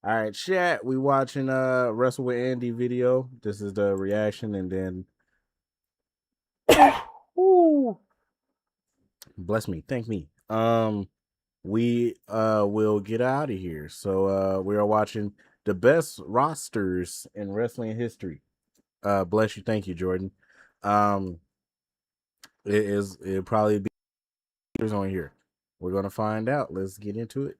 All right, chat. We watching Wrestle with Andy video. This is the reaction, and then Ooh, bless me, thank me. We will get out of here. So we are watching the best rosters in wrestling history. Bless you, thank you, Jordan. It'll probably be on here. We're gonna find out. Let's get into it.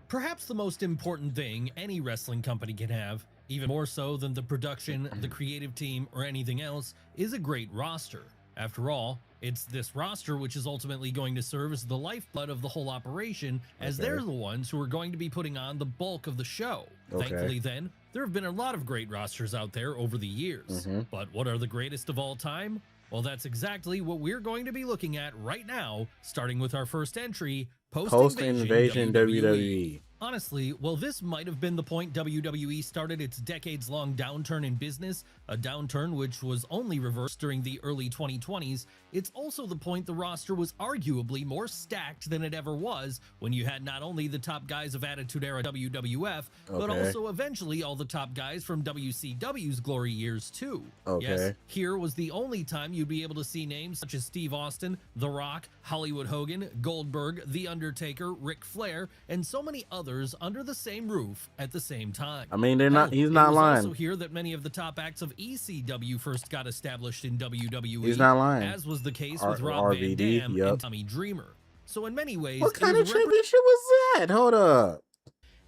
Perhaps the most important thing any wrestling company can have, even more so than the production, the creative team, or anything else, is a great roster. After all, it's this roster which is ultimately going to serve as the lifeblood of the whole operation, as they're the ones who are going to be putting on the bulk of the show. Thankfully then, there have been a lot of great rosters out there over the years. But what are the greatest of all time? Well, that's exactly what we're going to be looking at right now, starting with our first entry, Post-Invasion WWE. Honestly, well, this might have been the point WWE started its decades-long downturn in business, a downturn which was only reversed during the early 2020s. It's also the point the roster was arguably more stacked than it ever was when you had not only the top guys of Attitude Era WWF, but also eventually all the top guys from WCW's glory years too. Yes, here was the only time you'd be able to see names such as Steve Austin, The Rock, Hollywood Hogan, Goldberg, The Undertaker, Ric Flair, and so many others under the same roof at the same time. I mean, he's not lying. Also here that many of the top acts of ECW first got established in WWE. He's not lying. As was the case with Rob Van Dam and Tommy Dreamer. So in many ways, what kind of championship was that? Hold up.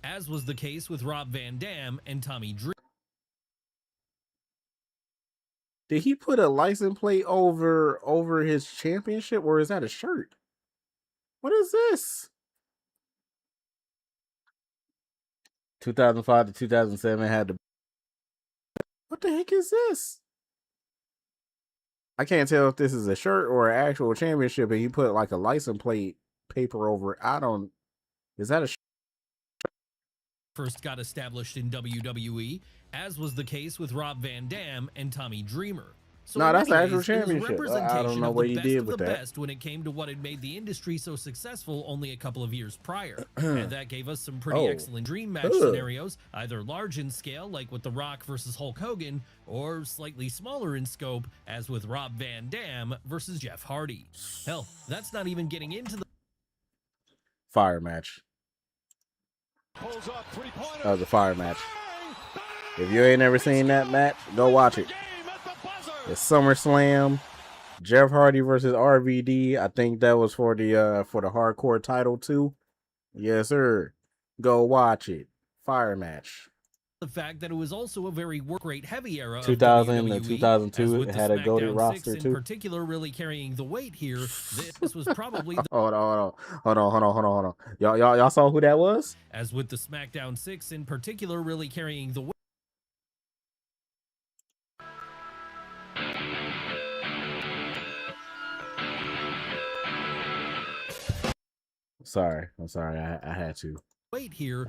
As was the case with Rob Van Dam and Tommy Dreamer. Did he put a license plate over his championship, or is that a shirt? What is this? 2005 to 2007 had the. What the heck is this? I can't tell if this is a shirt or an actual championship, and he put like a license plate paper over it. I don't. Is that a shirt? First got established in WWE, as was the case with Rob Van Dam and Tommy Dreamer. So no, that's the actual championship. I don't know what he did with that. Best when it came to what had made the industry so successful only a couple of years prior. And that gave us some pretty excellent dream match scenarios, either large in scale, like with The Rock versus Hulk Hogan, or slightly smaller in scope, as with Rob Van Dam versus Jeff Hardy. Hell, that's not even getting into the fire match. That was a fire match. If you ain't never seen that match, go watch it. It's SummerSlam, Jeff Hardy versus RVD. I think that was for the hardcore title too. Yes, sir. Go watch it. Fire match. The fact that it was also a very work rate heavy era 2000 to 2002, it had a goated roster too. In particular, really carrying the weight here. This was probably the hold on. Y'all saw who that was? As with the SmackDown 6 in particular, really carrying the weight. I'm sorry. I had to. Wait here.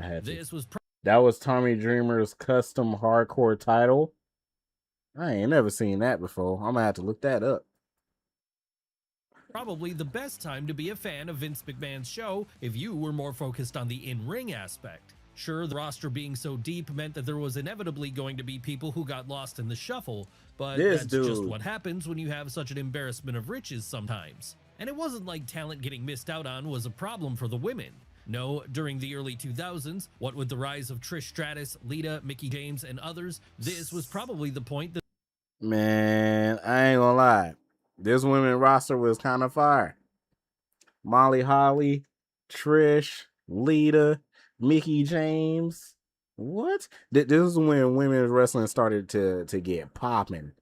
That was Tommy Dreamer's custom hardcore title. I ain't never seen that before. I'm gonna have to look that up. Probably the best time to be a fan of Vince McMahon's show if you were more focused on the in-ring aspect. Sure, the roster being so deep meant that there was inevitably going to be people who got lost in the shuffle, but that's just what happens when you have such an embarrassment of riches sometimes. And it wasn't like talent getting missed out on was a problem for the women. No, during the early 2000s, what with the rise of Trish Stratus, Lita, Mickie James, and others, this was probably the point that... Man, I ain't gonna lie. This women roster was kind of fire. Molly Holly, Trish, Lita, Mickie James. What? This is when women's wrestling started to get popping.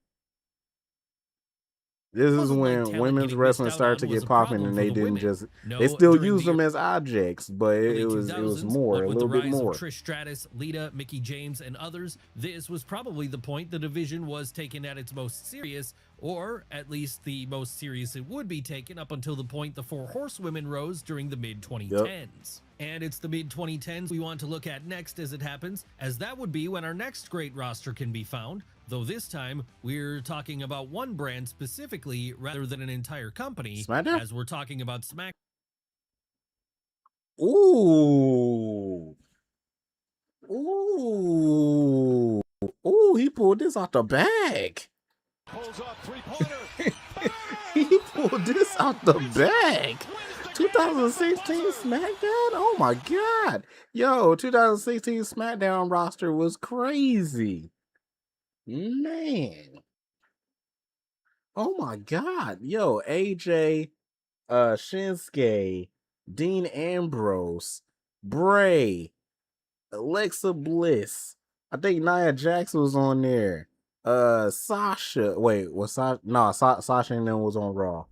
This is when women's wrestling started to get popping, and they didn't just they still use them as objects, but it was more, a little bit more. Trish Stratus, Lita, Mickie James, and others, this was probably the point the division was taken at its most serious, or at least the most serious it would be taken up until the point the Four Horsewomen rose during the mid-2010s. And it's the mid-2010s we want to look at next as it happens, as that would be when our next great roster can be found, though this time we're talking about one brand specifically rather than an entire company, SmackDown? as we're talking about SmackDown. Ooh. Ooh. Ooh, he pulled this out the bag. Pulls up three-pointer. He pulled this out the bag. 2016 SmackDown? Oh my god. Yo, 2016 SmackDown roster was crazy. Man. Oh my god. Yo, AJ, Shinsuke, Dean Ambrose, Bray, Alexa Bliss. I think Nia Jax was on there. Sasha. Wait, was Sasha? No, Sasha and them was on Raw.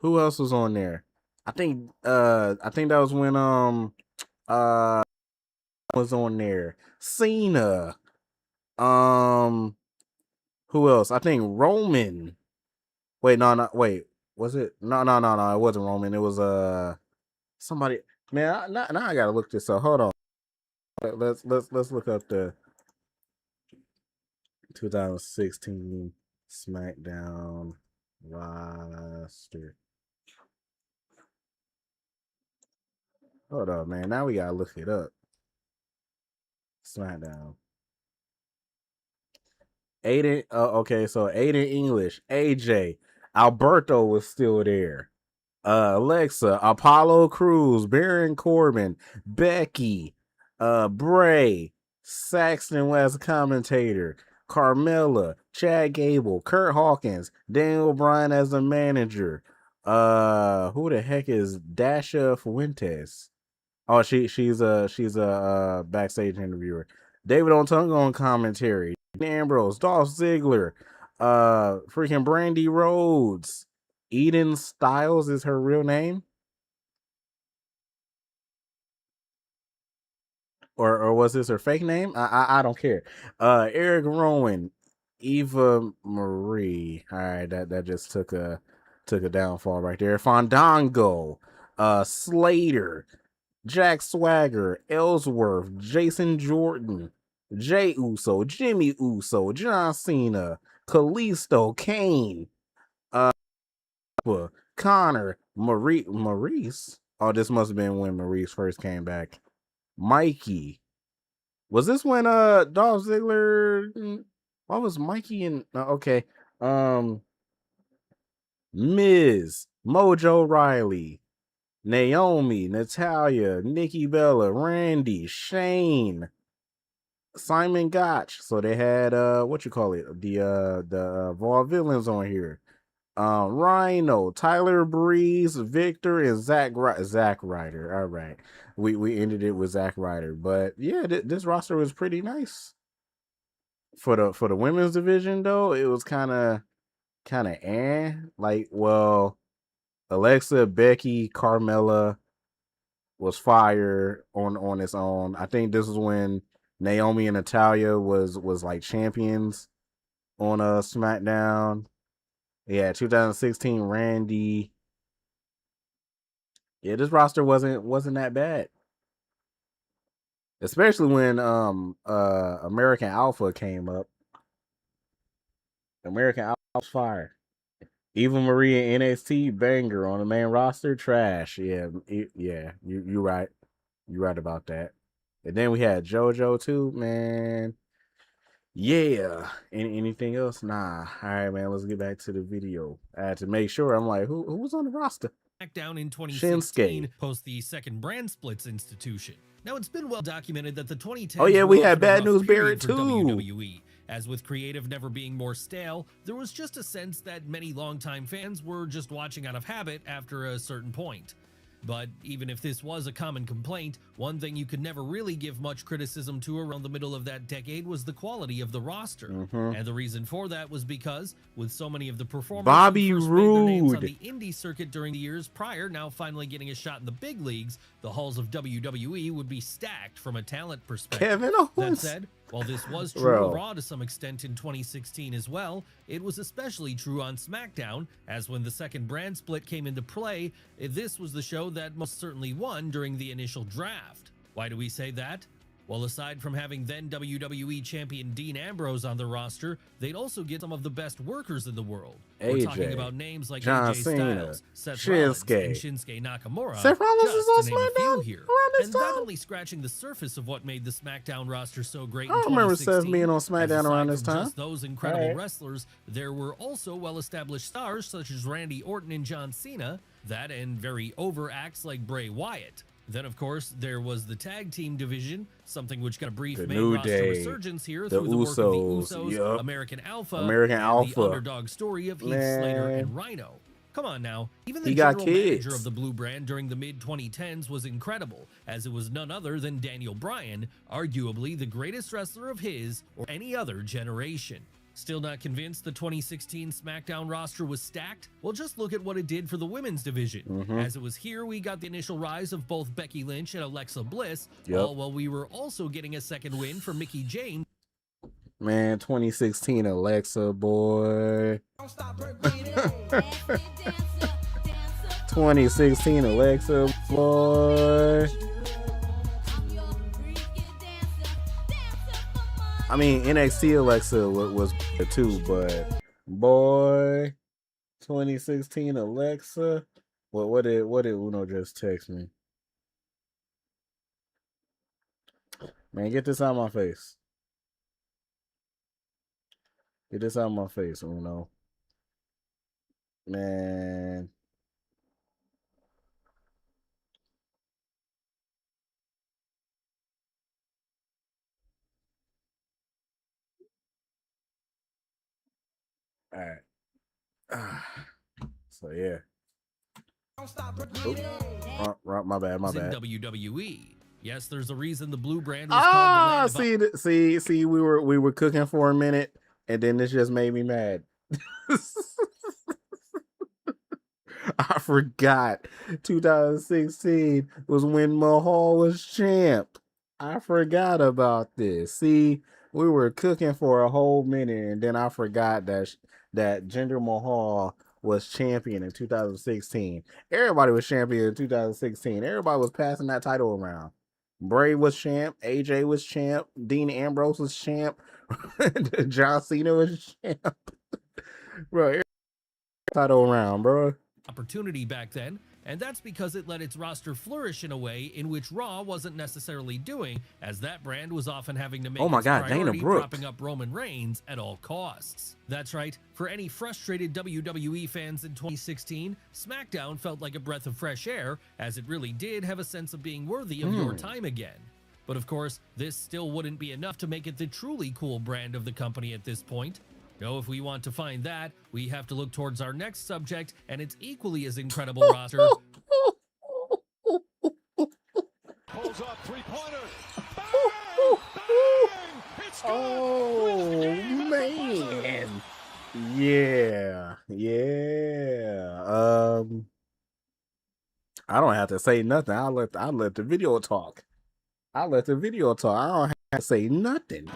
Who else was on there? I think that was when was on there. Cena. Who else? I think Roman. Wait, wait. Was it? No, it wasn't Roman. It was somebody. Man, now I gotta look this up. Hold on. Let's look up the 2016 SmackDown roster. Hold up, man. Now we gotta look it up. SmackDown. Aiden. Okay, so Aiden English, AJ, Alberto was still there. Alexa, Apollo Crews, Baron Corbin, Becky, Bray, Saxton was a commentator, Carmella, Chad Gable, Kurt Hawkins, Daniel Bryan as the manager. Who the heck is Dasha Fuentes? Oh, she's a backstage interviewer. David Otunga on commentary. Ambrose, Dolph Ziggler, freaking Brandy Rhodes. Eden Styles is her real name, or was this her fake name? I don't care. Eric Rowan, Eva Marie. All right, that just took a downfall right there. Fandango, Slater, Jack Swagger, Ellsworth, Jason Jordan, Jay Uso, Jimmy Uso, John Cena, Kalisto, Kane, Connor, Maurice. Oh, this must have been when Maurice first came back. Mikey. Was this when Dolph Ziggler? What was Mikey in? Okay. Miz, Mojo Riley, Naomi, Natalia, Nikki Bella, Randy, Shane, Simon Gotch. So they had what you call it? The Vaudevillains on here. Rhino, Tyler Breeze, Victor, and Zack Ryder. All right, we ended it with Zack Ryder, but yeah, this roster was pretty nice for the women's division. Though it was kind of like, well, Alexa, Becky, Carmella was fire on its own. I think this was when Naomi and Natalia was like champions on SmackDown. Yeah, 2016 Randy. Yeah, this roster wasn't that bad. Especially when American Alpha came up. American Alpha's fire. Eva Marie and NXT banger on the main roster, trash. Yeah, you right. You right about that. And then we had JoJo too, man. Yeah. Anything else? Nah. All right, man. Let's get back to the video. I had to make sure. I'm like, who was on the roster? SmackDown in 2016 Shinsuke. post the second brand splits institution. Now, it's been well documented that the 2010s Oh yeah, we were had often a Bad rough News period Barrett for too. WWE. As with creative never being more stale, there was just a sense that many longtime fans were just watching out of habit after a certain point. But even if this was a common complaint, one thing you could never really give much criticism to around the middle of that decade was the quality of the roster. And the reason for that was because, with so many of the performers Bobby who first made their names on Roode. the indie circuit during the years prior now finally getting a shot in the big leagues, the halls of WWE would be stacked from a talent perspective. Kevin That Owens. said, while this was true Bro. of Raw to some extent in 2016 as well, it was especially true on SmackDown, as when the second brand split came into play, this was the show that most certainly won during the initial draft. Why do we say that? Well, aside from having then WWE champion Dean Ambrose on the roster, they'd also get some of the best workers in the world. We're talking AJ, about names like John AJ Cena, Styles, Seth Rollins, Shinsuke. and Shinsuke Nakamura, Seth Rollins just was on to name a few SmackDown here. around this And time? that's only scratching the surface of what made the SmackDown roster so great I in don't remember 2016. Seth being on as SmackDown aside around this from time. just those incredible Alright. wrestlers, there were also well-established stars such as Randy Orton and John Cena, that and very over acts like Bray Wyatt. Then, of course, there was the tag team division, something which got a brief The main New roster Day, resurgence here the through the work of the Usos, Usos, yup. American Alpha, American and Alpha. the underdog story of Heath Slater Man. and Rhino. Come on now, even the He got general manager kids. of the Blue Brand during the mid-2010s was incredible, as it was none other than Daniel Bryan, arguably the greatest wrestler of his or any other generation. Still not convinced the 2016 SmackDown roster was stacked? Well, just look at what it did for the women's division. As it was here we got the initial rise of both Becky Lynch and Alexa Bliss, all while we were also getting a second win for Mickie James. Man, 2016 Alexa, boy. 2016 Alexa, boy. I mean, NXT Alexa was good too, but boy, 2016 Alexa. What did Uno just text me? Man, get this out of my face. Get this out of my face, Uno. Man. All right. So yeah. My bad. In WWE. Yes, there's a reason the Blue Brand was called the land of see, we were cooking for a minute, and then this just made me mad. I forgot 2016 was when Mahal was champ. I forgot about this. See, we were cooking for a whole minute, and then I forgot that Jinder Mahal was champion in 2016. Everybody was champion in 2016. Everybody was passing that title around. Bray was champ. AJ was champ. Dean Ambrose was champ. John Cena was champ. Bro, title around, bro. Opportunity back then, and that's because it let its roster flourish in a way in which Raw wasn't necessarily doing, as that brand was often having to make Oh my its God, Dana priority Brooke. propping up Roman Reigns at all costs. That's right, for any frustrated WWE fans in 2016, SmackDown felt like a breath of fresh air, as it really did have a sense of being worthy of your time again. But of course, this still wouldn't be enough to make it the truly cool brand of the company at this point. No, if we want to find that, we have to look towards our next subject and its equally as incredible roster. Pulls up three-pointer. Oh man. Yeah. I don't have to say nothing. I'll let the video talk. I don't have to say nothing.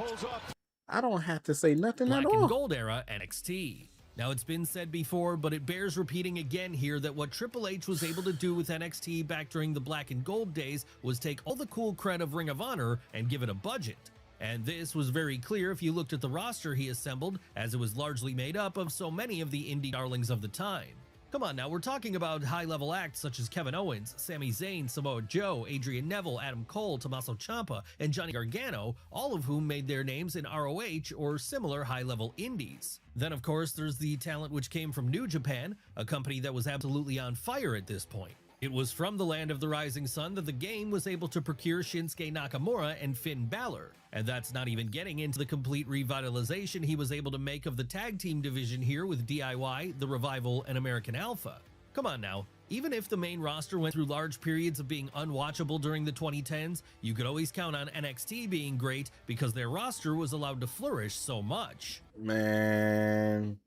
I don't have to say nothing Black at all. and Gold era NXT. Now, it's been said before, but it bears repeating again here that what Triple H was able to do with NXT back during the Black and Gold days was take all the cool cred of Ring of Honor and give it a budget. And this was very clear if you looked at the roster he assembled, as it was largely made up of so many of the indie darlings of the time. Come on now, we're talking about high-level acts such as Kevin Owens, Sami Zayn, Samoa Joe, Adrian Neville, Adam Cole, Tommaso Ciampa, and Johnny Gargano, all of whom made their names in ROH or similar high-level indies. Then of course there's the talent which came from New Japan, a company that was absolutely on fire at this point. It was from the land of the rising sun that the game was able to procure Shinsuke Nakamura and Finn Balor, and that's not even getting into the complete revitalization he was able to make of the tag team division here with DIY, The Revival, and American Alpha. Come on now, even if the main roster went through large periods of being unwatchable during the 2010s, you could always count on NXT being great because their roster was allowed to flourish so much. Man.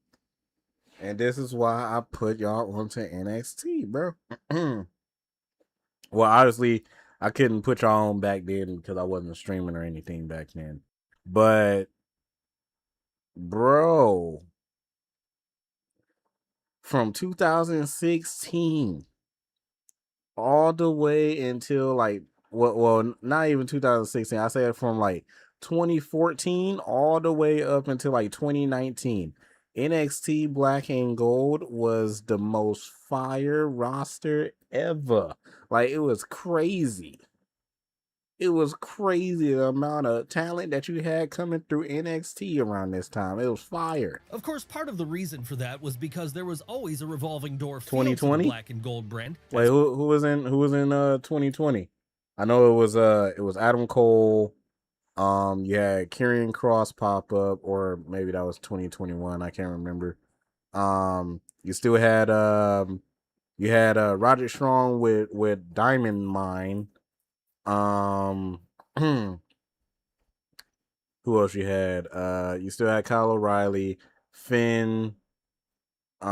And this is why I put y'all onto NXT, bro. Well, obviously, I couldn't put y'all on back then because I wasn't streaming or anything back then. But, bro, from 2016 all the way until like, well, not even 2016. I said from like 2014 all the way up until like 2019. NXT Black and Gold was the most fire roster ever. Like, it was crazy. It was crazy the amount of talent that you had coming through NXT around this time. It was fire. Of course, part of the reason for that was because there was always a revolving door feel to the 2020? black and gold brand. Wait, who was in 2020? I know it was Adam Cole. You had Karrion Kross pop up, or maybe that was 2021. I can't remember. You still had Roderick Strong with Diamond Mine. Who else you had? You still had Kyle O'Reilly, Finn. Who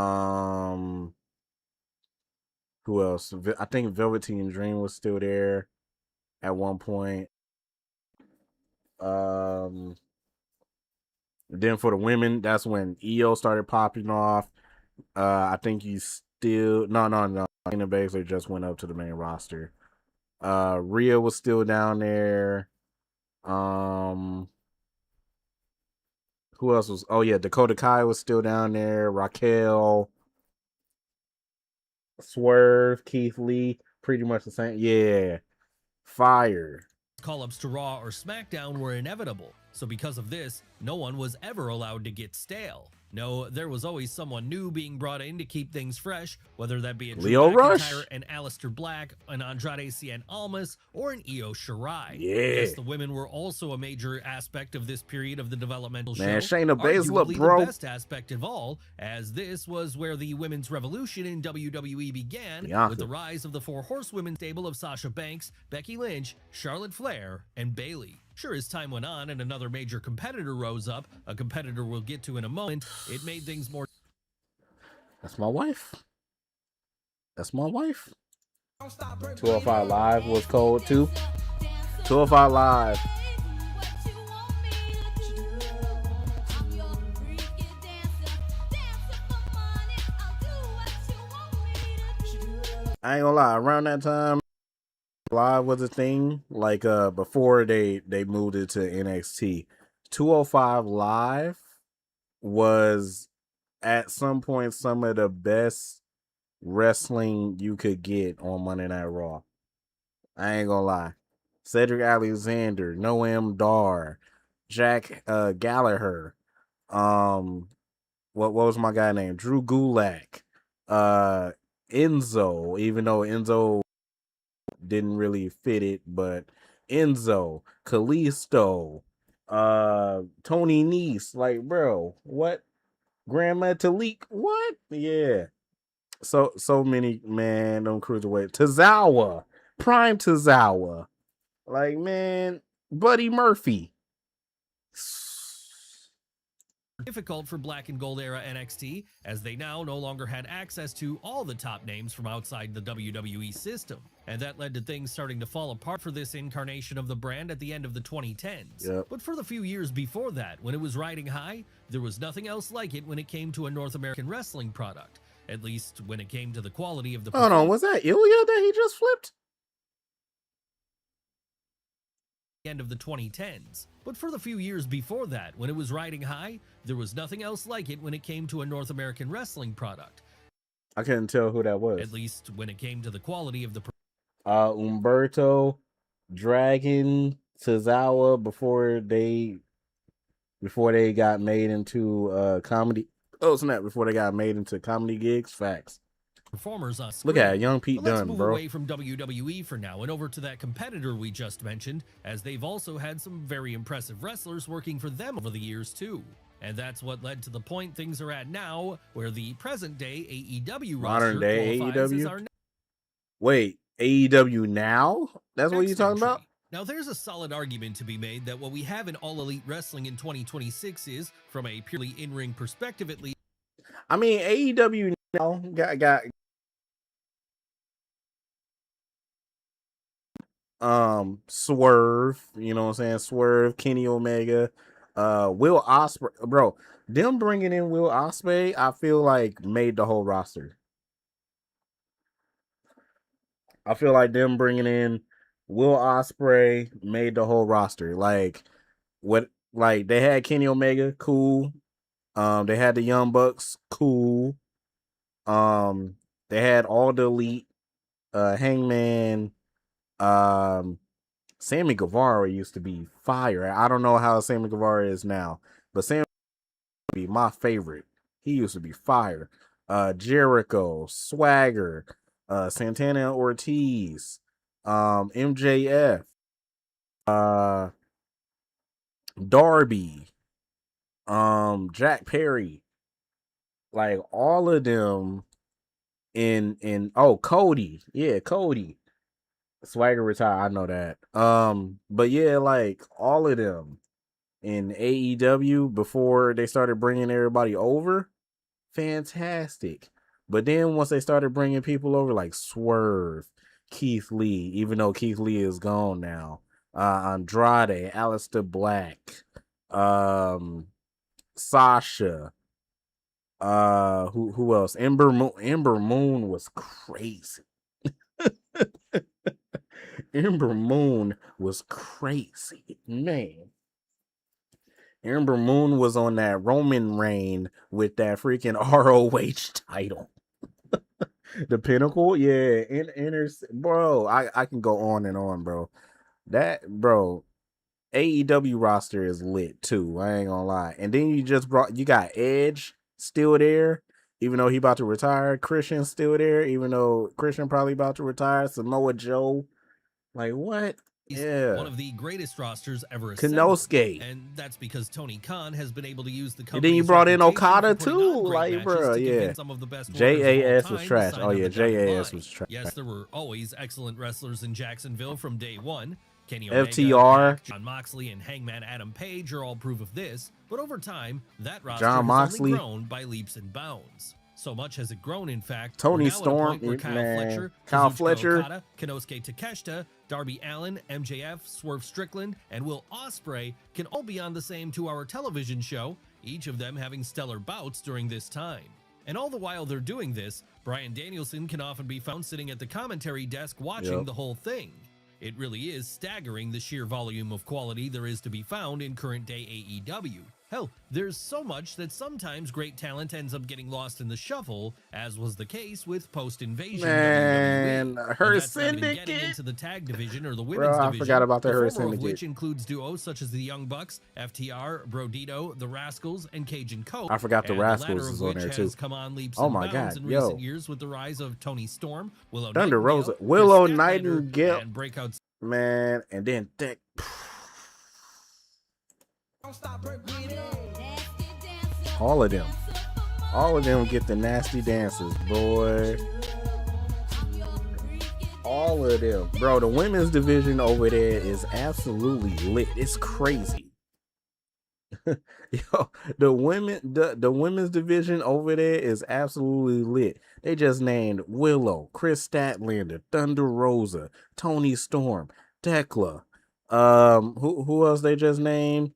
else? I think Velveteen Dream was still there at one point. Then for the women, that's when EO started popping off. I think you still no. Shayna Baszler just went up to the main roster. Rhea was still down there. Who else was? Oh yeah, Dakota Kai was still down there. Raquel, Swerve, Keith Lee, pretty much the same. Yeah, fire. Call-ups to Raw or SmackDown were inevitable, so because of this, no one was ever allowed to get stale. No, there was always someone new being brought in to keep things fresh, whether that be a Drew Lio Rush, McIntyre, an Aleister Black, an Andrade Cien Almas, or an Io Shirai. Yeah. Yes, the women were also a major aspect of this period of the developmental show. Man, Shayna Baszler, arguably bro. the best aspect of all, as this was where the women's revolution in WWE began, Bianca. with the rise of the four horsewomen stable of Sasha Banks, Becky Lynch, Charlotte Flair, and Bayley. Sure, as time went on and another major competitor rose up, a competitor we'll get to in a moment, it made things more... That's my wife. That's my wife. 205 Live was cold too. 205 Live. I ain't gonna lie, around that time, Live was a thing. Like before they moved it to NXT. 205 Live was at some point some of the best wrestling you could get on Monday Night Raw. I ain't gonna lie. Cedric Alexander, Noam Dar, Jack Gallagher, what was my guy named? Drew Gulak, Enzo, even though Enzo didn't really fit it, but Enzo, Kalisto, Tony Nese, like, bro, what? Grandma Talik, what? Yeah. So many, man, them cruiserweight. Tozawa, Prime Tozawa. Like, man, Buddy Murphy. difficult for Black and Gold era NXT, as they now no longer had access to all the top names from outside the WWE system. And that led to things starting to fall apart for this incarnation of the brand at the end of the 2010s. Yep. But for the few years before that, when it was riding high, there was nothing else like it when it came to a North American wrestling product. At least when it came to the quality of the Hold on, was that Ilya that he just flipped? end of the 2010s. But for the few years before that, when it was riding high, there was nothing else like it when it came to a North American wrestling product. I couldn't tell who that was. At least when it came to the quality of the Umberto, Dragon, Tozawa before they got made into comedy. Oh snap! Before they got made into comedy gigs. Facts. performers on screen. Look at young Pete But let's Dunne, move bro. away from WWE for now and over to that competitor we just mentioned, as they've also had some very impressive wrestlers working for them over the years too. And that's what led to the point things are at now, where the present day AEW roster Modern day qualifies as AEW? our Wait, AEW now? That's what you're next talking entry. about? Now, there's a solid argument to be made that what we have in All Elite Wrestling in 2026 is, from a purely in-ring perspective at least, I mean, AEW now got Swerve, you know what I'm saying? Swerve, Kenny Omega, Will Ospreay, bro. Them bringing in Will Ospreay, I feel like made the whole roster. I feel like them bringing in Will Ospreay made the whole roster. Like they had Kenny Omega, cool. They had the Young Bucks, cool. They had all the elite, Hangman, Sammy Guevara used to be fire. I don't know how Sammy Guevara is now, but Sammy used to be my favorite. He used to be fire. Jericho, Swagger, Santana and Ortiz, MJF, uh, Darby, Jack Perry, like all of them in Cody. Yeah, Cody. Swagger retired, I know that. But yeah, like all of them in AEW before they started bringing everybody over, fantastic. But then once they started bringing people over like Swerve, Keith Lee, even though Keith Lee is gone now, Andrade, Aleister Black, Sasha, who else? Ember Moon was crazy. Ember Moon was crazy, man. Ember Moon was on that Roman reign with that freaking ROH title. The Pinnacle, yeah, bro. I can go on and on, bro. That, bro, AEW roster is lit too. I ain't gonna lie. And then you got Edge still there, even though he about to retire. Christian's still there, even though Christian probably about to retire. Samoa Joe. Like, what? Yeah. One of the greatest rosters ever assembled. Kenosuke. And that's because Tony Khan has been able to use the company. And then you brought in Okada too. Like, bro, yeah. Some of the best JAS was trash. Oh, yeah, JAS was trash. Yes, there were always excellent wrestlers in Jacksonville from day one. Kenny Omega, FTR, John Moxley, and Hangman Adam Page are all proof of this. But over time, that roster John has Moxley. only grown by leaps and bounds. So much has it grown, in fact. Tony Storm, Kyle Fletcher, Okada, Konosuke Takeshita, Darby Allin, MJF, Swerve Strickland, and Will Ospreay can all be on the same 2-hour television show, each of them having stellar bouts during this time. And all the while they're doing this, Bryan Danielson can often be found sitting at the commentary desk watching the whole thing. It really is staggering the sheer volume of quality there is to be found in current-day AEW. Hell, there's so much that sometimes great talent ends up getting lost in the shuffle, as was the case with post-invasion WWE. Her Syndicate. Getting into the tag division or the women's division. I forgot about the Her Syndicate, Syndicate. Which includes duos such as the Young Bucks, FTR, Brodito, the Rascals, and Cajun Coke. I forgot the Rascals is on there too. Come on leaps oh and my bounds god, in yo! Recent years with the rise of Tony Storm, Thunder Rosa, Willow Nightingale, and breakouts. Man, and then that. All of them get the nasty dances, boy. All of them, bro. The women's division over there is absolutely lit. It's crazy. Yo, the women's division over there is absolutely lit. They just named Willow, Chris Statlander, Thunder Rosa, Tony Storm, Tekla. Who else they just named?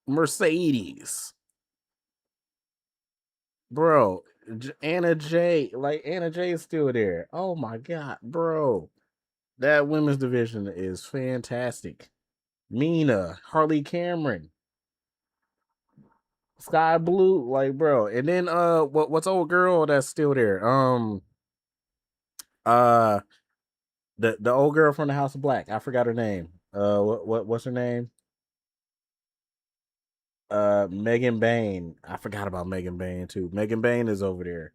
Mercedes. Bro, Anna Jay. Like, Anna Jay is still there. Oh my god, bro. That women's division is fantastic. Mina, Harley Cameron, Sky Blue, like, bro. And then what's old girl that's still there? The old girl from the House of Black. I forgot her name. What's her name? Megan Bain. I forgot about Megan Bain too. Megan Bain is over there.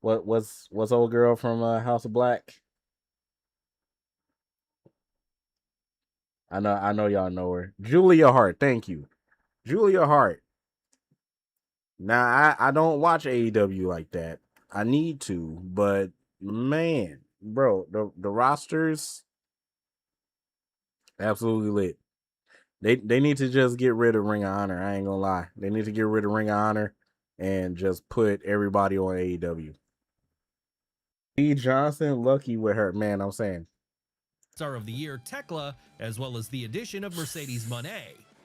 What's old girl from House of Black? I know y'all know her. Julia Hart, thank you. Julia Hart. Now I don't watch AEW like that. I need to, but man, bro, the rosters absolutely lit. They need to just get rid of Ring of Honor. I ain't gonna lie. They need to get rid of Ring of Honor and just put everybody on AEW. B. Johnson, lucky with her, man. I'm saying. Star of the Year, Tekla, as well as the addition of Mercedes Moné.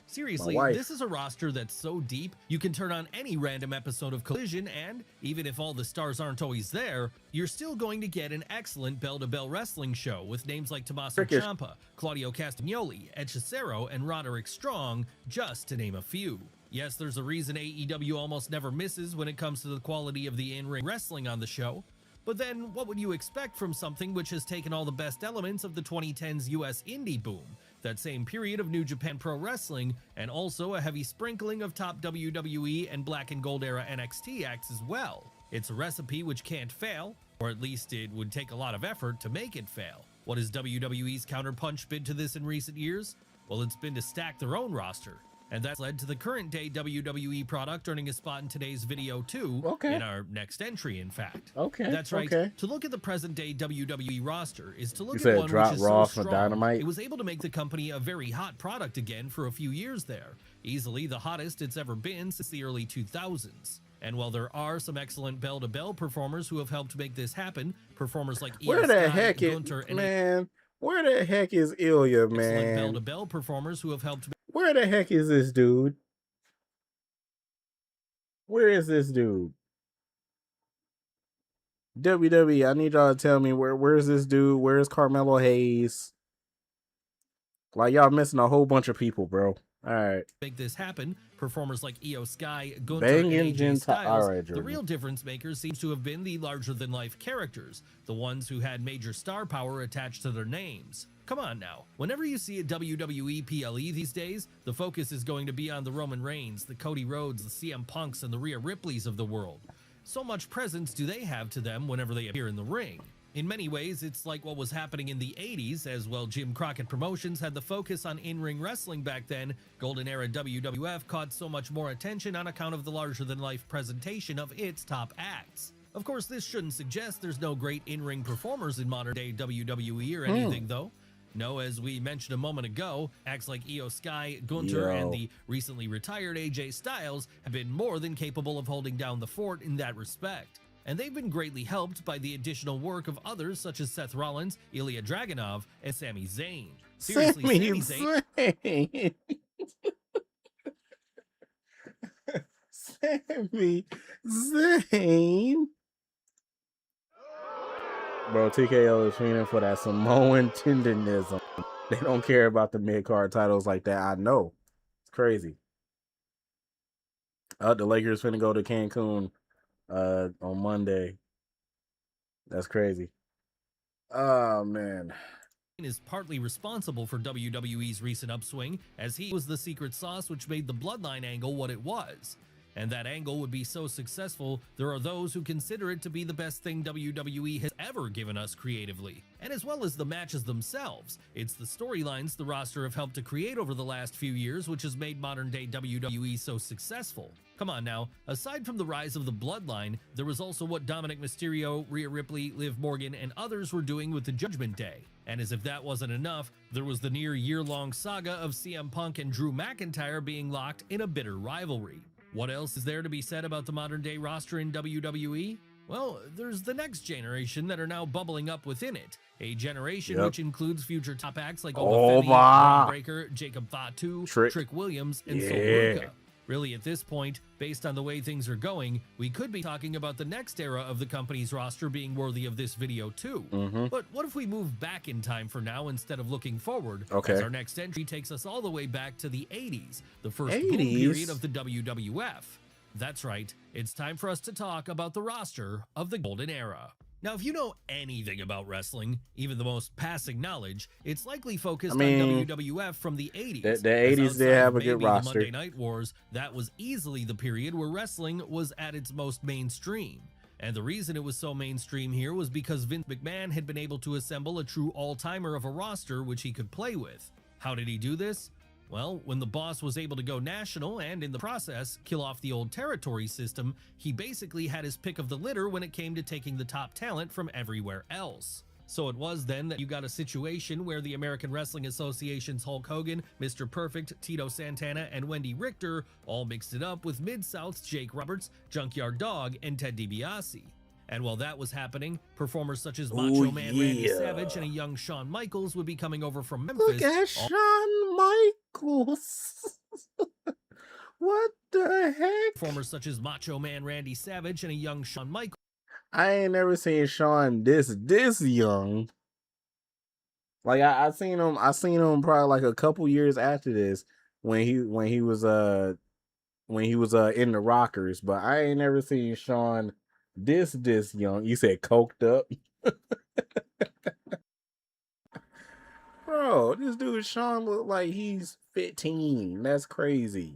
Seriously, this is a roster that's so deep, you can turn on any random episode of Collision and, even if all the stars aren't always there, you're still going to get an excellent bell-to-bell wrestling show with names like Tommaso Ciampa, Claudio Castagnoli, Ed Cicero, and Roderick Strong, just to name a few. Yes, there's a reason AEW almost never misses when it comes to the quality of the in-ring wrestling on the show, But then, what would you expect from something which has taken all the best elements of the 2010s US indie boom, that same period of New Japan Pro Wrestling, and also a heavy sprinkling of top WWE and Black and Gold era NXT acts as well? It's a recipe which can't fail, or at least it would take a lot of effort to make it fail. What has WWE's counterpunch been to this in recent years? Well, it's been to stack their own roster. And that's led to the current day WWE product earning a spot in today's video too, in our next entry, in fact. That's right. To look at the present day WWE roster is to look at one which is so strong, Dynamite. it was able to make the company a very hot product again for a few years there. Easily the hottest it's ever been since the early 2000s. And while there are some excellent bell-to-bell performers who have helped make this happen, performers like Where the heck is Where the heck is Ilya, man? Excellent bell-to-bell performers who have helped. Where the heck is this dude? Where is this dude? WWE, I need y'all to tell me where's this dude? Where's Carmelo Hayes? Like, y'all missing a whole bunch of people, bro. All right. Make this happen, performers like Io Sky, Gunther, and AJ Styles, the real difference makers seems to have been the larger-than-life characters, the ones who had major star power attached to their names. Come on now, whenever you see a WWE PLE these days, the focus is going to be on the Roman Reigns, the Cody Rhodes, the CM Punks, and the Rhea Ripleys of the world. So much presence do they have to them whenever they appear in the ring. In many ways, it's like what was happening in the 80s, as well Jim Crockett Promotions had the focus on in-ring wrestling back then. Golden Era WWF caught so much more attention on account of the larger-than-life presentation of its top acts. Of course, this shouldn't suggest there's no great in-ring performers in modern-day WWE or anything, though. No, as we mentioned a moment ago, acts like Io Sky, Gunther, and the recently retired AJ Styles have been more than capable of holding down the fort in that respect. And they've been greatly helped by the additional work of others such as Seth Rollins, Ilya Dragunov, and Sami Zayn. Seriously, Sami Zayn. Sami Zayn. Bro, TKO is fiending for that Samoan tendonism. They don't care about the mid-card titles like that. I know. It's crazy. The Lakers finna go to Cancun on Monday. That's crazy. Oh, man. Is partly responsible for WWE's recent upswing, as he was the secret sauce which made the Bloodline angle what it was. And that angle would be so successful, there are those who consider it to be the best thing WWE has ever given us creatively. And as well as the matches themselves, it's the storylines the roster have helped to create over the last few years which has made modern-day WWE so successful. Come on now, aside from the rise of the Bloodline, there was also what Dominic Mysterio, Rhea Ripley, Liv Morgan, and others were doing with the Judgment Day. And as if that wasn't enough, there was the near year-long saga of CM Punk and Drew McIntyre being locked in a bitter rivalry. What else is there to be said about the modern-day roster in WWE? Well, there's the next generation that are now bubbling up within it. A generation which includes future top acts like Oba Femi, Braun Breaker, Jacob Fatu, Trick Williams, and Sol Ruka. Really, at this point, based on the way things are going, we could be talking about the next era of the company's roster being worthy of this video too. But what if we move back in time for now instead of looking forward? As our next entry takes us all the way back to the 80s, the first boom period of the WWF. That's right, it's time for us to talk about the roster of the Golden Era. Now, if you know anything about wrestling, even the most passing knowledge, it's likely focused on WWF from the 80s. The 80s, they have a good roster. The Monday Night Wars, that was easily the period where wrestling was at its most mainstream. And the reason it was so mainstream here was because Vince McMahon had been able to assemble a true all-timer of a roster which he could play with. How did he do this? Well, when the boss was able to go national and, in the process, kill off the old territory system, he basically had his pick of the litter when it came to taking the top talent from everywhere else. So it was then that you got a situation where the American Wrestling Association's Hulk Hogan, Mr. Perfect, Tito Santana, and Wendy Richter all mixed it up with Mid-South's Jake Roberts, Junkyard Dog, and Ted DiBiase. And while that was happening, performers such as Macho Man Randy Savage and a young Shawn Michaels would be coming over from Memphis. Look at Shawn Michaels. What the heck? Performers such as Macho Man Randy Savage and a young Shawn Michaels. I ain't never seen Shawn this young. Like I seen him probably like a couple years after this when he was in the Rockers, but I ain't never seen Shawn This young. You said coked up. Bro, this dude Sean look like he's 15. That's crazy.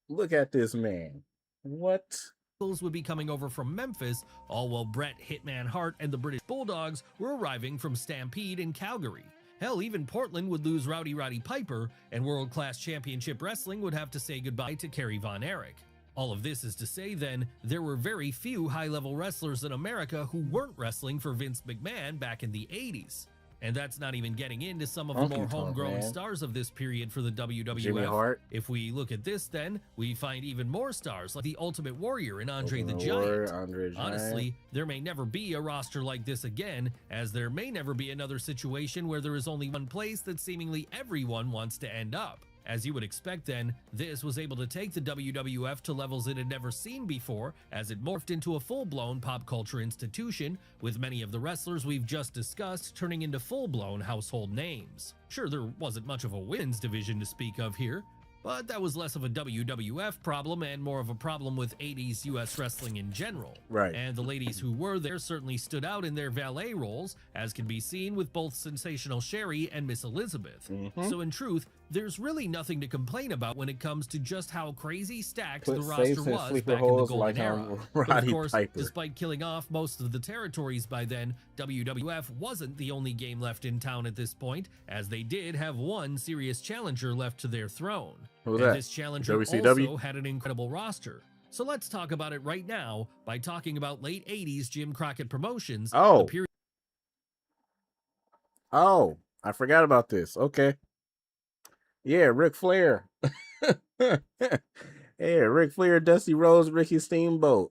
Look at this man. What? Would be coming over from Memphis, all while Bret Hitman Hart and the British Bulldogs were arriving from Stampede in Calgary. Hell, even Portland would lose Rowdy Roddy Piper, and World Class Championship Wrestling would have to say goodbye to Kerry Von Erich. All of this is to say, then, there were very few high-level wrestlers in America who weren't wrestling for Vince McMahon back in the 80s. And that's not even getting into some of the more homegrown stars of this period for the WWF. Jimmy Hart. If we look at this, then, we find even more stars like the Ultimate Warrior and Andre the Giant. Honestly, there may never be a roster like this again, as there may never be another situation where there is only one place that seemingly everyone wants to end up. As you would expect then, this was able to take the WWF to levels it had never seen before, as it morphed into a full-blown pop culture institution, with many of the wrestlers we've just discussed turning into full-blown household names. Sure, there wasn't much of a women's division to speak of here, but that was less of a WWF problem and more of a problem with 80s US wrestling in general. Right. And the ladies who were there certainly stood out in their valet roles, as can be seen with both Sensational Sherry and Miss Elizabeth. So in truth, there's really nothing to complain about when it comes to just how crazy stacked the roster was back in the golden era. But of course, despite killing off most of the territories by then, WWF wasn't the only game left in town at this point, as they did have one serious challenger left to their throne. Who was and that? This challenger WCW? also had an incredible roster. So let's talk about it right now by talking about late 80s Jim Crockett Promotions. Oh, I forgot about this. Okay. Yeah, Ric Flair. Yeah, Ric Flair, Dusty Rhodes, Ricky Steamboat.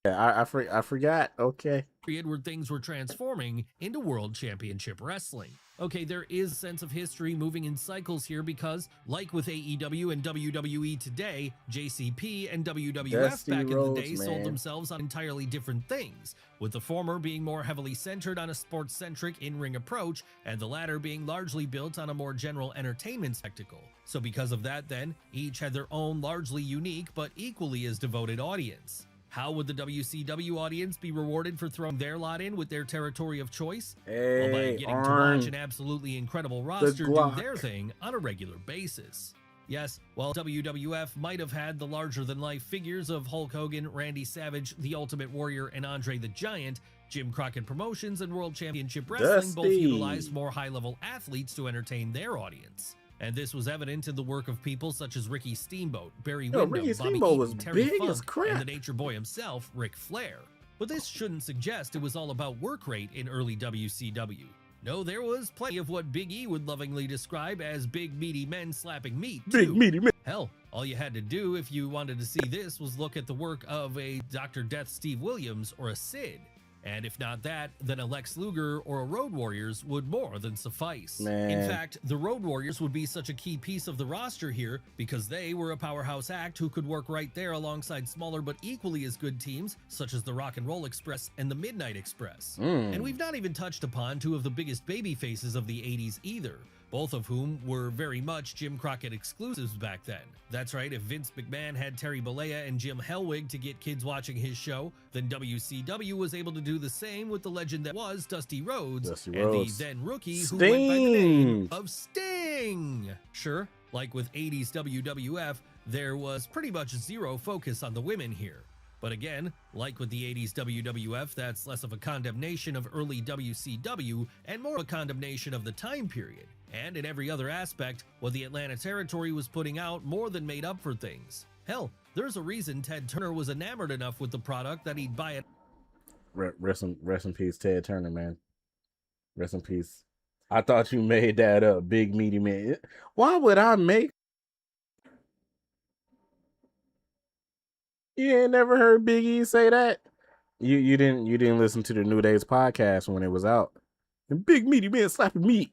Yeah, I forgot. Okay. Period where things were transforming into World Championship Wrestling. Okay, there is a sense of history moving in cycles here because, like with AEW and WWE today, JCP and WWF back in the day sold themselves on entirely different things, with the former being more heavily centered on a sports-centric in-ring approach, and the latter being largely built on a more general entertainment spectacle. So because of that then, each had their own largely unique but equally as devoted audience. How would the WCW audience be rewarded for throwing their lot in with their territory of choice? Well, by getting to watch an absolutely incredible roster do their thing on a regular basis. Yes, while WWF might have had the larger-than-life figures of Hulk Hogan, Randy Savage, The Ultimate Warrior, and Andre the Giant, Jim Crockett Promotions and World Championship Wrestling both utilized more high-level athletes to entertain their audience. And this was evident in the work of people such as Ricky Steamboat, Barry Windham, Bobby Eaton, Terry Funk, and the Nature Boy himself, Ric Flair. But this shouldn't suggest it was all about work rate in early WCW. No, there was plenty of what Big E would lovingly describe as big meaty men slapping meat, too. Big meaty men. Hell, all you had to do if you wanted to see this was look at the work of a Dr. Death Steve Williams or a Sid. And if not that, then a Lex Luger or a Road Warriors would more than suffice. Man. In fact, the Road Warriors would be such a key piece of the roster here because they were a powerhouse act who could work right there alongside smaller but equally as good teams such as the Rock and Roll Express and the Midnight Express. And we've not even touched upon two of the biggest baby faces of the 80s either, both of whom were very much Jim Crockett exclusives back then. That's right, if Vince McMahon had Terry Bollea and Jim Hellwig to get kids watching his show, then WCW was able to do the same with the legend that was Dusty Rhodes, and the then rookie who went by the name of Sting. Sure, like with 80s WWF, there was pretty much zero focus on the women here. But again, like with the 80s WWF, that's less of a condemnation of early WCW and more of a condemnation of the time period. And in every other aspect, what the Atlanta territory was putting out more than made up for things. Hell, there's a reason Ted Turner was enamored enough with the product that he'd buy it. Rest in peace, Ted Turner, man. Rest in peace. I thought you made that up, big meaty man. Why would I make? You ain't never heard Big E say that? You didn't listen to the New Days podcast when it was out. The big meaty man slapping meat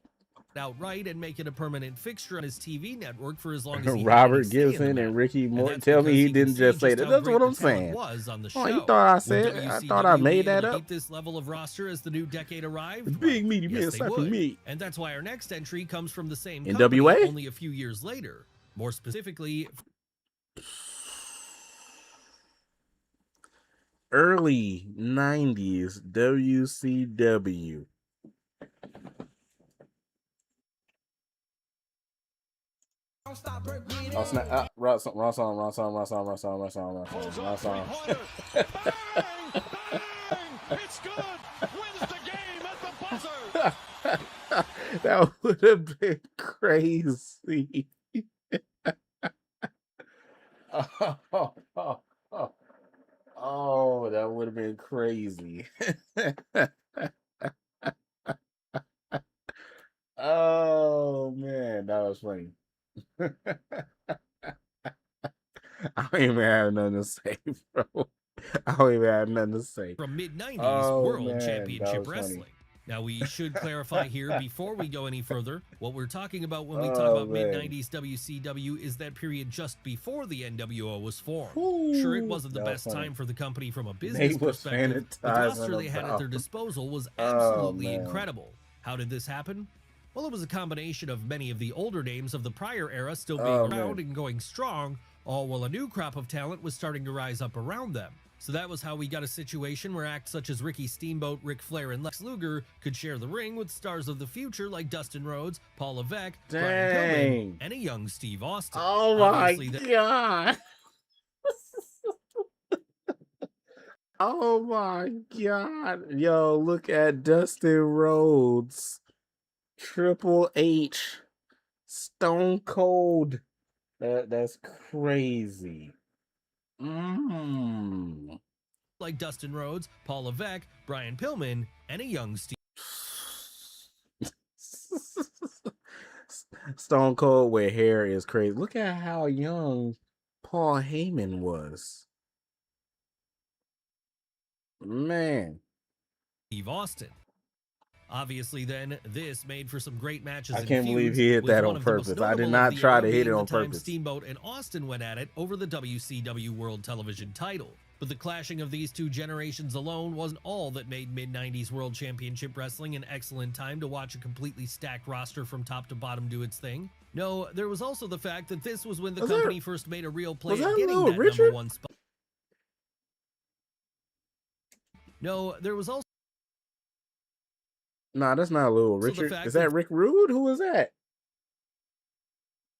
outright and make it a permanent fixture on his TV network for as long as he Robert Gibson and Ricky Morton. Tell me he didn't just say that. That's what I'm saying. Was on the show. Oh, you thought I said? I thought I made that up. Keep this level of roster as the new decade arrived. The big meaty man slapping meat. And that's why our next entry comes from the same company, NWA, only a few years later. More specifically, early 90s WCW. Oh, snap. Wrong song. It's good. Wins the game at the buzzer. That would have been crazy. Oh, that would have been crazy. Oh man, that was funny. I don't even have nothing to say, bro. I don't even have nothing to say. From mid-90s Oh, man, World that Championship was funny. Wrestling. Now, we should clarify here before we go any further, what we're talking about when we talk Oh, about man. mid-90s WCW is that period just before the NWO was formed. Ooh, Sure, it wasn't the that was best funny. time for the company from a They business was perspective, but the roster fantasizing they had at about- their disposal was Oh, absolutely man. incredible. How did this happen? Well, it was a combination of many of the older names of the prior era still being Oh, around man. and going strong, all while a new crop of talent was starting to rise up around them. So that was how we got a situation where acts such as Ricky Steamboat, Ric Flair, and Lex Luger could share the ring with stars of the future like Dustin Rhodes, Paul Levesque, Brian Pillman, Dang. and a young Steve Austin. Oh my Obviously, god. Oh my god. Yo, look at Dustin Rhodes, Triple H, Stone Cold. That's crazy. like Dustin Rhodes, Paul Levesque, Brian Pillman, and a young Steve Stone Cold with hair is crazy. Look at how young Paul Heyman was. Man. Austin. Obviously, then, this made for some great matches. I and can't believe feuds, he hit with that one on of the most purpose. I did notable not of the try era to hit being it the on time purpose. Steamboat and Austin went at it over the WCW World Television title. But the clashing of these two generations alone wasn't all that made mid-90s World Championship Wrestling an excellent time to watch a completely stacked roster from top to bottom do its thing. No, there was also the fact that this was when the company first made a real play was at that getting Little that Richard? #1 spot. No, there was also Nah, that's not Little the Richard. fact Is that Rick Rude? Who is that?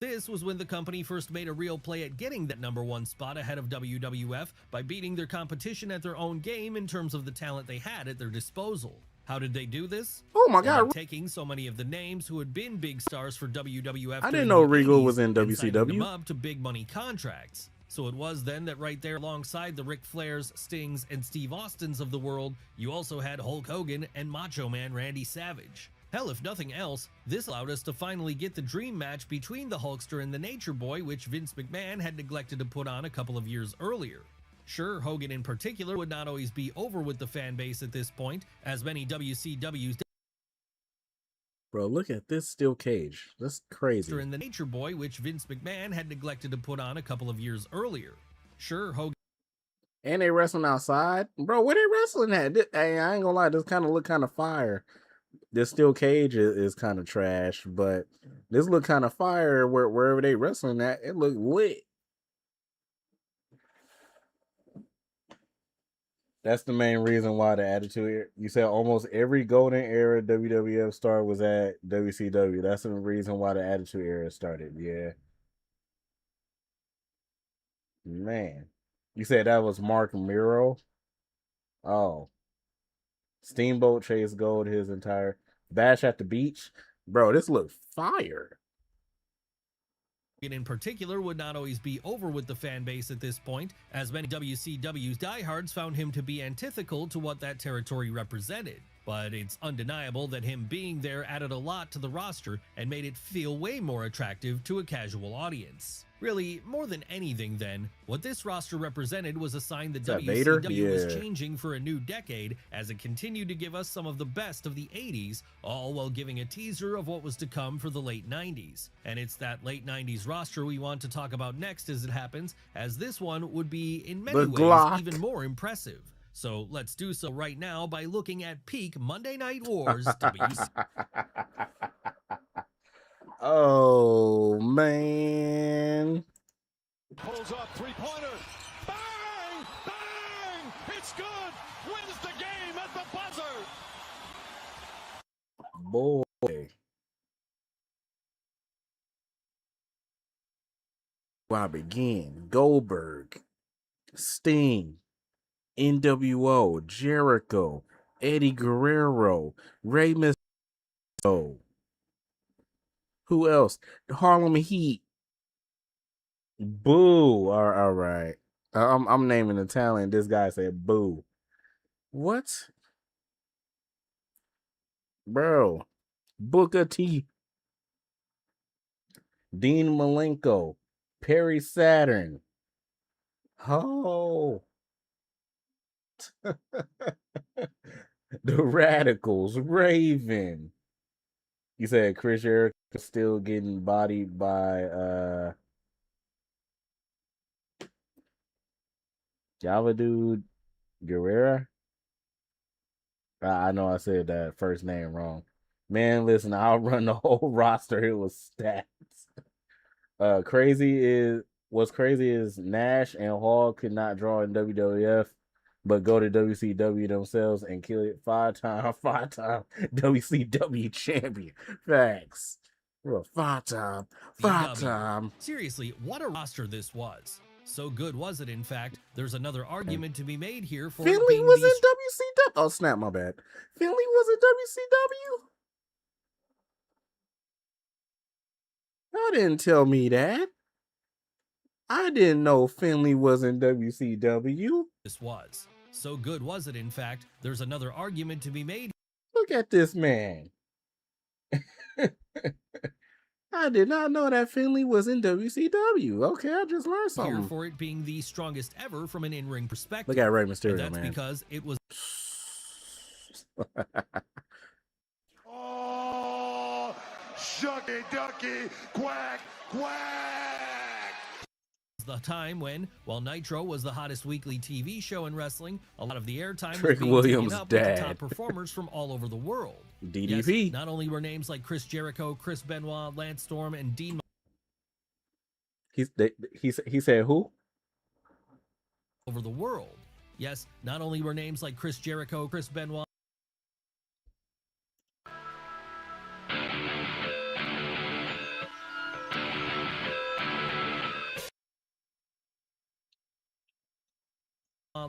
This was when the company first made a real play at getting that #1 spot ahead of WWF by beating their competition at their own game in terms of the talent they had at their disposal. How did they do this? Oh my Well, god. by taking so many of the names who had been big stars for WWF I during didn't know the Regal 80s was in and signing WCW. them up to big money contracts. So it was then that right there alongside the Ric Flairs, Stings, and Steve Austins of the world, you also had Hulk Hogan and Macho Man Randy Savage. Hell, if nothing else, this allowed us to finally get the dream match between the Hulkster and the Nature Boy, which Vince McMahon had neglected to put on a couple of years earlier. Sure, Hogan in particular would not always be over with the fan base at this point, as many WCW's Bro, look at this steel cage. That's crazy. and the Nature Boy, which Vince McMahon had neglected to put on a couple of years earlier. Sure, Hogan And they wrestling outside. Bro, where they wrestling at? Hey, I ain't gonna lie, this kind of look kind of fire. This steel cage is kind of trash, but this look kind of fire wherever they wrestling at. It look lit. That's the main reason why the Attitude. You said almost every golden era WWF star was at WCW. That's the reason why the Attitude Era started. Yeah. Man. You said that was Mark Miro? Oh. Steamboat Chase Gold his entire Bash at the Beach. Bro, this looks fire. in particular would not always be over with the fan base at this point, as many WCW's diehards found him to be antithetical to what that territory represented. But it's undeniable that him being there added a lot to the roster and made it feel way more attractive to a casual audience. Really, more than anything then, what this roster represented was a sign that Vader? WCW was Yeah. changing for a new decade as it continued to give us some of the best of the 80s, all while giving a teaser of what was to come for the late 90s. And it's that late 90s roster we want to talk about next as it happens, as this one would be in many The ways Glock. even more impressive. So let's do so right now by looking at peak Monday Night Wars WCW. Oh, man. Pulls up, three-pointer. Bang! Bang! It's good! boy. I begin. Goldberg, Sting, NWO, Jericho, Eddie Guerrero, Rey Mysterio. Who else? Harlem Heat. Boo. All right. I'm naming the talent. This guy said boo. What? Bro. Booker T. Dean Malenko. Perry Saturn. Oh. The Radicals. Raven. You said Chris Jericho still getting bodied by Java Guerrera. I know I said that first name wrong. Man, listen, I'll run the whole roster. It was stats. What's crazy is Nash and Hall could not draw in WWF, but go to WCW themselves and kill it five-time WCW champion. Facts. We're five-time. Seriously, what a roster this was. So good was it, in fact, there's another argument to be made here for Finley it being was the in WCW. Oh, snap, my bad. Finley was in WCW? Y'all didn't tell me that. I didn't know Finley was in WCW. This was. So good was it, in fact, there's another argument to be made. Look at this man. I did not know that Finley was in WCW. Okay, I just learned something. Here for it being the strongest ever from an in-ring perspective. Look at Rey Mysterio, and that's man. Because it was Oh, shucky ducky, quack, quack. the time when, while Nitro was the hottest weekly TV show in wrestling, a lot of the airtime Trick was being Williams' taken up with dad. the top performers from all over the world. DDP. Yes, not only were names like Chris Jericho, Chris Benoit, Lance Storm, and Dean He said who? over the world. Yes, not only were names like Chris Jericho, Chris Benoit,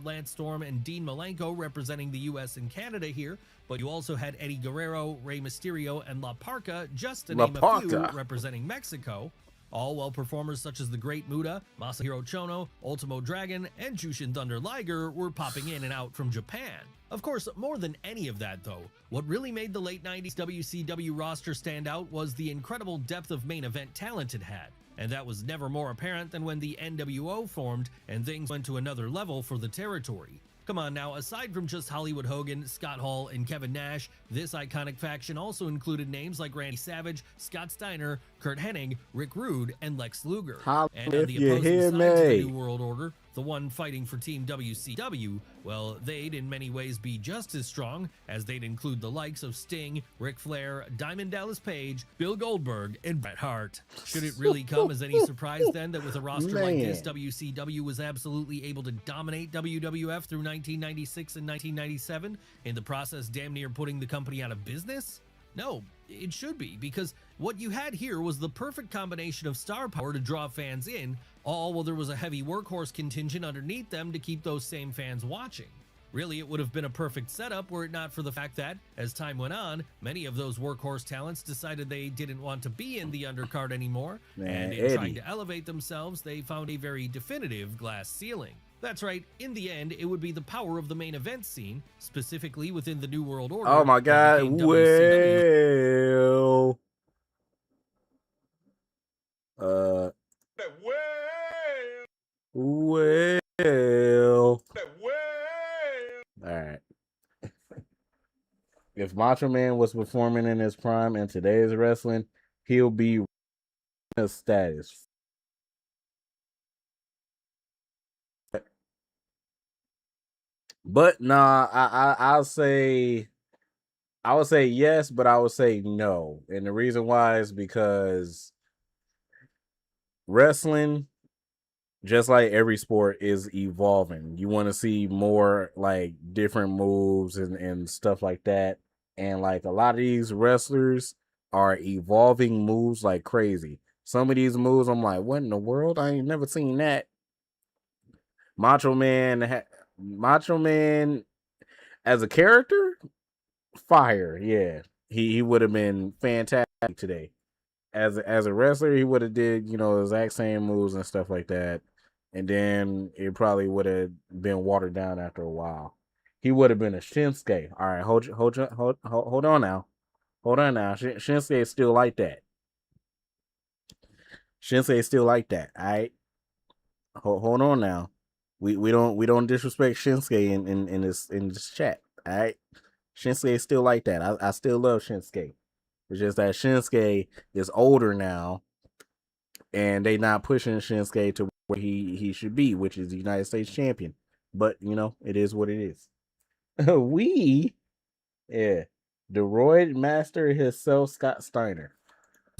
Lance Storm, and Dean Malenko representing the US and Canada here, but you also had Eddie Guerrero, Rey Mysterio, and La Parca, just to name a few, representing Mexico. All while performers such as the Great Muta, Masahiro Chono, Ultimo Dragon, and Jushin Thunder Liger were popping in and out from Japan. Of course, more than any of that though, what really made the late 90s WCW roster stand out was the incredible depth of main event talent it had. And that was never more apparent than when the NWO formed and things went to another level for the territory. Come on now, aside from just Hollywood Hogan, Scott Hall, and Kevin Nash, this iconic faction also included names like Randy Savage, Scott Steiner, Kurt Hennig, Rick Rude, and Lex Luger. And on the opposing side to the New World Order, the one fighting for Team WCW, well, they'd in many ways be just as strong, as they'd include the likes of Sting, Ric Flair, Diamond Dallas Page, Bill Goldberg, and Bret Hart. Should it really come as any surprise then that with a roster like this, WCW was absolutely able to dominate WWF through 1996 and 1997, in the process damn near putting the company out of business? No, it should be, because what you had here was the perfect combination of star power to draw fans in, all while there was a heavy workhorse contingent underneath them to keep those same fans watching. Really, it would have been a perfect setup were it not for the fact that, as time went on, many of those workhorse talents decided they didn't want to be in the undercard anymore, and in trying to elevate themselves, they found a very definitive glass ceiling. That's right, in the end, it would be the power of the main event scene, specifically within the New World Order. Oh my God, Alright. If Macho Man was performing in his prime in today's wrestling, he'll be in status. But nah, I would say yes, but I would say no. And the reason why is because wrestling, just like every sport, is evolving. You want to see more like different moves and stuff like that. And like a lot of these wrestlers are evolving moves like crazy. Some of these moves, I'm like, what in the world? I ain't never seen that. Macho Man as a character, fire. Yeah, he would have been fantastic today. As a wrestler, he would have did the exact same moves and stuff like that, and then it probably would have been watered down after a while. He would have been a Shinsuke. All right, hold on now. Hold on now. Shinsuke is still like that. Shinsuke is still like that. All right. Hold on now. We don't disrespect Shinsuke in this chat. All right. Shinsuke is still like that. I still love Shinsuke. It's just that Shinsuke is older now, and they not pushing Shinsuke to where he should be, which is the United States champion. But it is what it is. The Roid Master himself, Scott Steiner.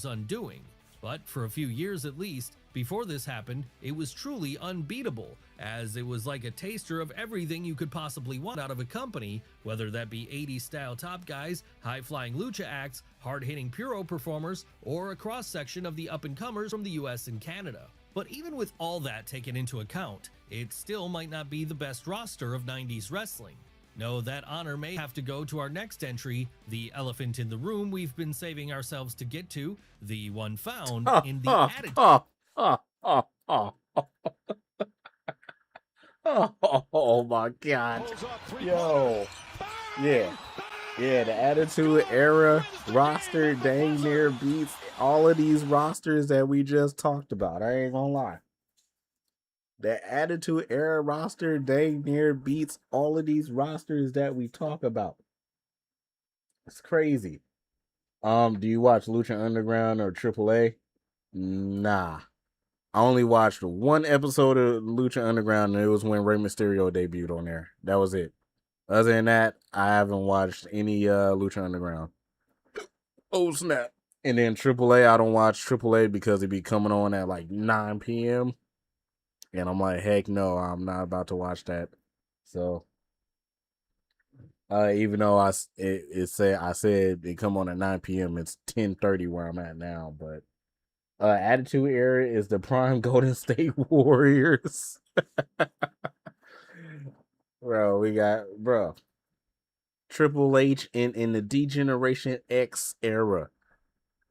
Undoing. But for a few years at least, before this happened, it was truly unbeatable, as it was like a taster of everything you could possibly want out of a company, whether that be 80s style top guys, high-flying lucha acts, hard-hitting puro performers, or a cross-section of the up-and-comers from the US and Canada. But even with all that taken into account, it still might not be the best roster of 90s wrestling. No, that honor may have to go to our next entry, the elephant in the room we've been saving ourselves to get to, the one found in the Attitude. Oh my God. Yo. Yeah. Yeah, the Attitude Era roster dang near beats all of these rosters that we just talked about. I ain't gonna lie. The Attitude Era roster dang near beats all of these rosters that we talk about. It's crazy. Do you watch Lucha Underground or AAA? Nah. I only watched one episode of Lucha Underground, and it was when Rey Mysterio debuted on there. That was it. Other than that, I haven't watched any Lucha Underground. Oh, snap. And then AAA, I don't watch AAA because it be coming on at like 9 p.m. And I'm like, heck no, I'm not about to watch that. So, even though I said it come on at 9 p.m., it's 10:30 where I'm at now. But Attitude Era is the prime Golden State Warriors. Bro. Triple H in the D-Generation X era.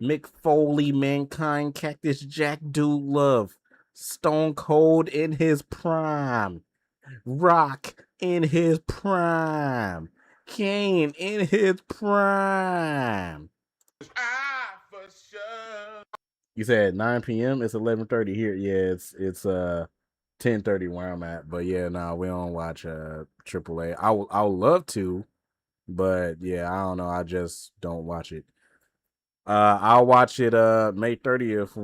Mick Foley, Mankind, Cactus Jack, Dude Love, Stone Cold in his prime, Rock in his prime, Kane in his prime. For sure. You said 9 p.m. It's 11:30 here. Yeah, it's 10:30 where I'm at. But yeah, no, we don't watch AAA. I would love to, but yeah, I don't know. I just don't watch it. I'll watch it May 30th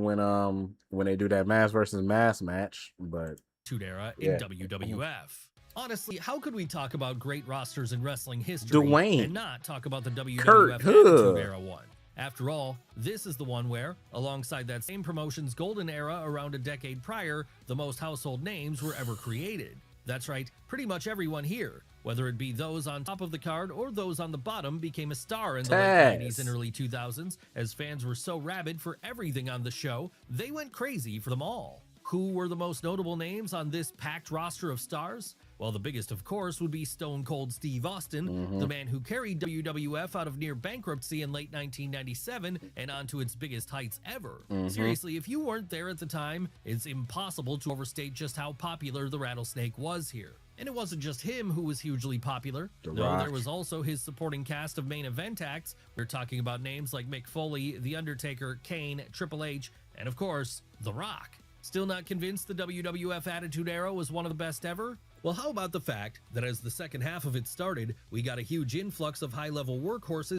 when they do that mass versus mass match. But Era in WWF. Honestly, how could we talk about great rosters in wrestling history Dwayne and not talk about the WWF Kurt Attitude Era one? After all, this is the one where, alongside that same promotion's golden era around a decade prior, the most household names were ever created. That's right, pretty much everyone here, whether it be those on top of the card or those on the bottom, became a star in the late 90s and early 2000s, as fans were so rabid for everything on the show, they went crazy for them all. Who were the most notable names on this packed roster of stars? Well, the biggest, of course, would be Stone Cold Steve Austin, the man who carried WWF out of near bankruptcy in late 1997 and onto its biggest heights ever. Seriously, if you weren't there at the time, it's impossible to overstate just how popular the Rattlesnake was here. And it wasn't just him who was hugely popular. No, there was also his supporting cast of main event acts. We're talking about names like Mick Foley, The Undertaker, Kane, Triple H, and of course, The Rock. Still not convinced the WWF Attitude Era was one of the best ever? Well, how about the fact that as the second half of it started, we got a huge influx of high-level workhorses.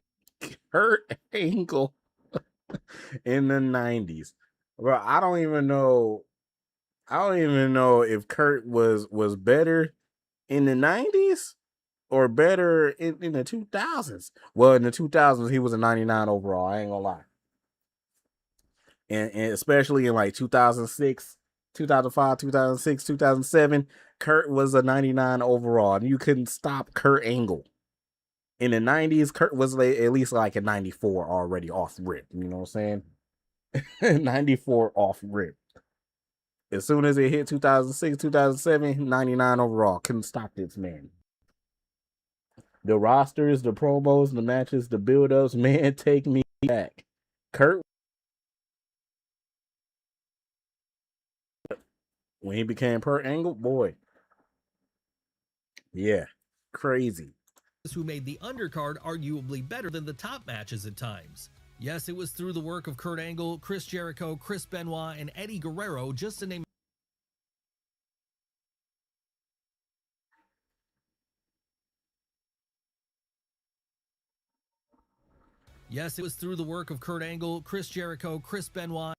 Kurt Angle in the 90s. Bro, I don't even know if Kurt was better in the 90s or better in the 2000s. Well, in the 2000s, he was a 99 overall. I ain't gonna lie. And especially in like 2006, 2005, 2006, 2007, Kurt was a 99 overall, and you couldn't stop Kurt Angle. in the 90s, Kurt was like, at least like a 94 already off rip. You know what I'm saying? 94 off rip. As soon as it hit 2006, 2007, 99 overall. Couldn't stop this man. The rosters, the promos, the matches, the build-ups, man, take me back. Kurt, when he became Kurt Angle, boy. Yeah, crazy. Who made the undercard arguably better than the top matches at times. Yes, it was through the work of Kurt Angle, Chris Jericho, Chris Benoit, and Eddie Guerrero, just to name. Yes, it was through the work of Kurt Angle, Chris Jericho, Chris Benoit.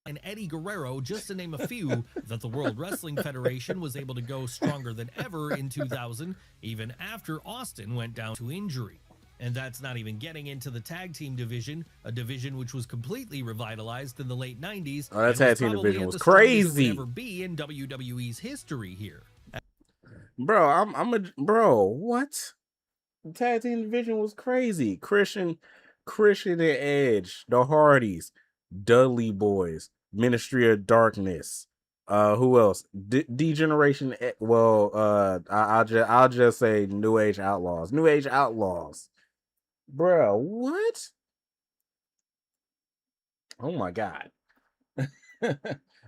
And Eddie Guerrero, just to name a few, that the World Wrestling Federation was able to go stronger than ever in 2000, even after Austin went down to injury. And that's not even getting into the tag team division, a division which was completely revitalized in the late 90s. Oh, that tag team division was crazy. crazy. Ever be in WWE's history here. Bro, bro, what? The tag team division was crazy. Christian and Edge, the Hardys, Dudley Boys, Ministry of Darkness. Who else? D-Generation. Well, I'll just say New Age Outlaws. New Age Outlaws. Bro, what? Oh my God.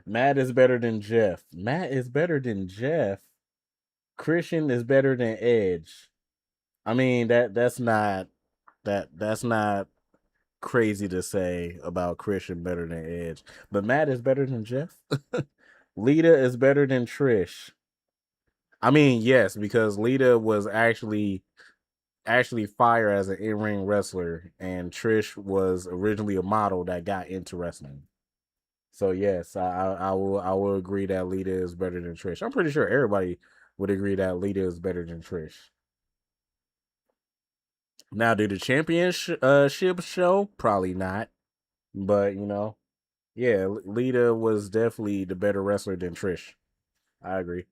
Matt is better than Jeff. Matt is better than Jeff. Christian is better than Edge. I mean, that's not crazy to say about Christian better than Edge. But Matt is better than Jeff. Lita is better than Trish. I mean, yes, because Lita was actually fire as an in-ring wrestler, and Trish was originally a model that got into wrestling. So yes, I will agree that Lita is better than Trish. I'm pretty sure everybody would agree that Lita is better than Trish. Now, did the championship show? Probably not. But, yeah, Lita was definitely the better wrestler than Trish. I agree.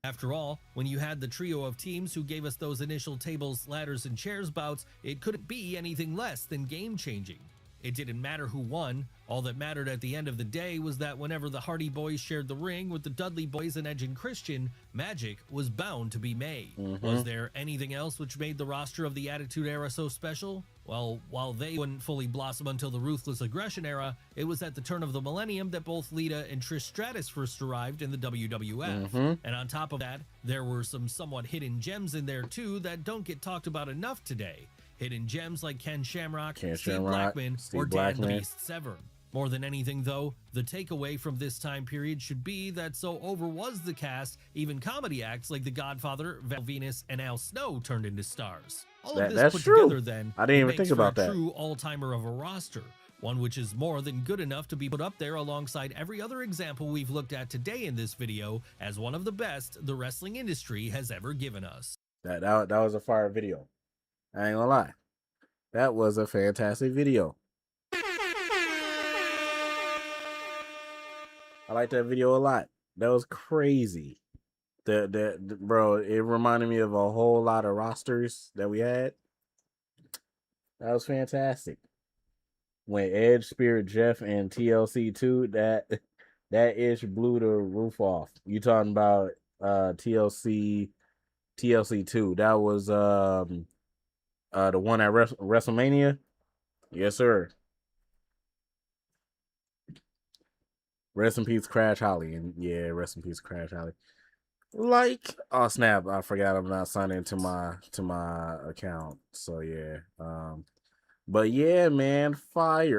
After all, when you had the trio of teams who gave us those initial tables, ladders, and chairs bouts, it couldn't be anything less than game-changing. It didn't matter who won. All that mattered at the end of the day was that whenever the Hardy Boys shared the ring with the Dudley Boys and Edge and Christian, magic was bound to be made. Was there anything else which made the roster of the Attitude Era so special? Well, while they wouldn't fully blossom until the Ruthless Aggression Era, it was at the turn of the millennium that both Lita and Trish Stratus first arrived in the WWF. And on top of that, there were some somewhat hidden gems in there too that don't get talked about enough today. Hidden gems like Ken Shamrock, Steve Blackman, or Dan the Beast Severn. More than anything, though, the takeaway from this time period should be that so over was the cast, even comedy acts like The Godfather, Val Venus, and Al Snow turned into stars. All of this put together, then, I didn't even think about that. A true all-timer of a roster, one which is more than good enough to be put up there alongside every other example we've looked at today in this video as one of the best the wrestling industry has ever given us. That was a fire video. I ain't gonna lie. That was a fantastic video. I like that video a lot. That was crazy. Bro, it reminded me of a whole lot of rosters that we had. That was fantastic. When Edge speared Jeff and TLC 2, that ish blew the roof off. You talking about TLC 2. That was the one at WrestleMania? Yes, sir. Rest in peace, Crash Holly. And yeah, rest in peace, Crash Holly. Like, oh snap, I forgot I'm not signed into my account. So yeah. But yeah, man, fire.